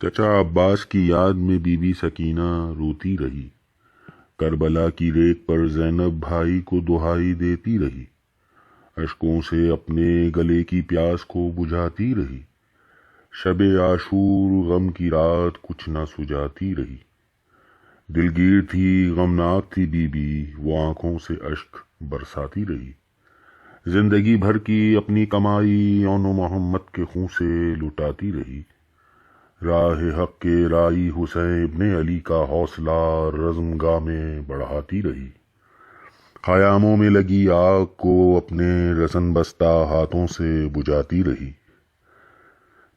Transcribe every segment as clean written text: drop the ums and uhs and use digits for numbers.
چچا عباس کی یاد میں بی بی سکینہ روتی رہی۔ کربلا کی ریت پر زینب بھائی کو دہائی دیتی رہی، اشکوں سے اپنے گلے کی پیاس کو بجھاتی رہی۔ شب عاشور غم کی رات کچھ نہ سجاتی رہی۔ دلگیر تھی، غمناک تھی بی بی، وہ آنکھوں سے اشک برساتی رہی۔ زندگی بھر کی اپنی کمائی اون محمد کے خون سے لٹاتی رہی۔ راہ حق کے رائی حسین ابن علی کا حوصلہ رزم گاہ میں بڑھاتی رہی۔ خیاموں میں لگی آگ کو اپنے رسن بستہ ہاتھوں سے بجھاتی رہی۔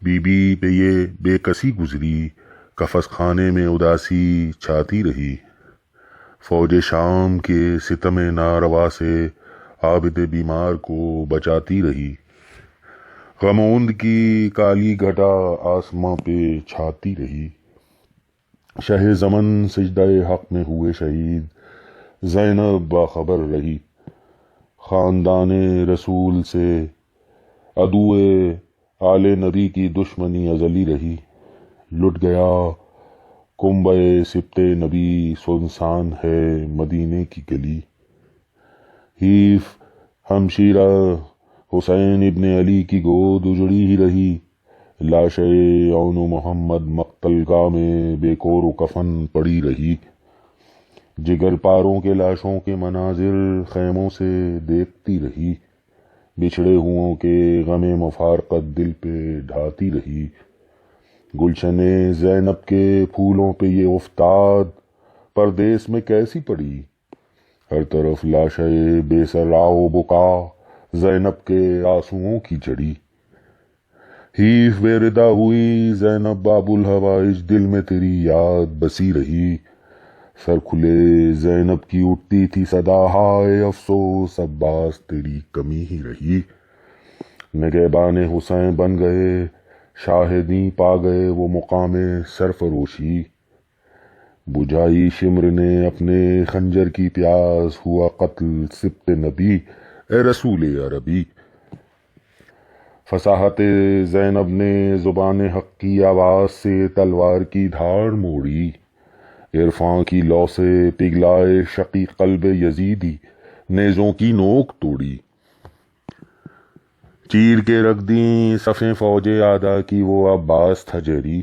بی بی پہ یہ بے کسی گزری، کفس خانے میں اداسی چھاتی رہی۔ فوج شام کے ستم ناروا سے عابد بیمار کو بچاتی رہی۔ غموند کی کالی گھٹا آسماں پہ چھاتی رہی۔ شہ زمن سجدہ حق میں ہوئے شہید، زینب باخبر رہی۔ خاندان رسول سے عدوِ آل نبی کی دشمنی ازلی رہی۔ لٹ گیا کنبہ سبط نبی، سنسان ہے مدینے کی گلی۔ حیف ہمشیرہ حسین ابن علی کی گود اجڑی ہی رہی۔ لاشِ اون محمد مقتل گاہ میں بے کور و کفن پڑی رہی۔ جگر پاروں کے لاشوں کے مناظر خیموں سے دیکھتی رہی۔ بچھڑے ہوں کے غم مفارقت دل پہ ڈھاتی رہی۔ گلشن زینب کے پھولوں پہ یہ افتاد پردیس میں کیسی پڑی۔ ہر طرف لاشِ بے سرا و بکا، زینب کے آنسوؤں کی جڑی۔ حیف بے ردا ہوئی زینب باب الحوائج، دل میں تیری یاد بسی رہی۔ سر کھلے زینب کی اٹھتی تھی صدا، ہائے افسوس عباس تیری کمی ہی رہی۔ نگہبان حسین بن گئے، شاہدیں پا گئے وہ مقام سرفروشی۔ بجھائی شمر نے اپنے خنجر کی پیاس، ہوا قتل سبط نبی اے رسول عربی۔ فصاحت زینب نے زبان حق کی آواز سے تلوار کی دھاڑ موڑی۔ عرفاں کی لو سے پگھلائے شقی قلب یزیدی، نیزوں کی نوک توڑی۔ چیر کے رکھ دیں صفیں فوج آدھا کی، وہ عباس تھا جری۔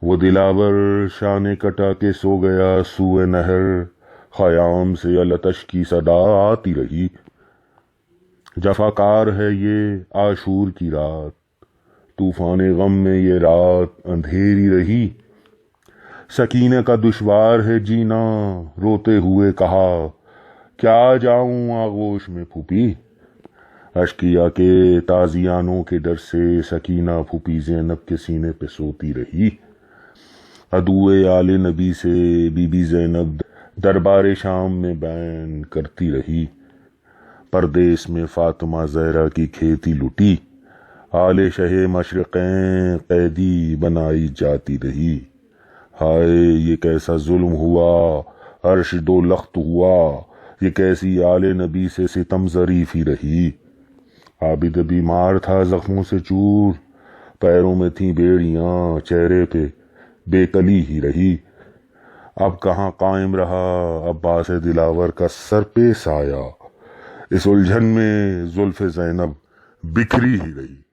وہ دلاور شان کٹا کے سو گیا سوئے نہر، خیام سے التش کی صدا آتی رہی۔ جفاکار ہے یہ عاشور کی رات، طوفان غم میں یہ رات اندھیری رہی۔ سکینہ کا دشوار ہے جینا، روتے ہوئے کہا کیا جاؤں آغوش میں پھوپھی۔ اشقیا کے تازیانوں کے ڈر سے سکینہ پھوپھی زینب کے سینے پہ سوتی رہی۔ عدوِ آل نبی سے بی بی زینب دربار شام میں بیان کرتی رہی۔ پردیس میں فاطمہ زہرا کی کھیتی لٹی، آل شہ مشرقین قیدی بنائی جاتی رہی۔ ہائے یہ کیسا ظلم ہوا، عرش دو لخت ہوا، یہ کیسی آل نبی سے ستم ظریف ہی رہی۔ عابد بیمار تھا زخموں سے چور، پیروں میں تھیں بیڑیاں، چہرے پہ بے کلی ہی رہی۔ اب کہاں قائم رہا عباس دلاور کا سر پہ سایہ، اس الجھن میں زلف زینب بکھری ہی رہی۔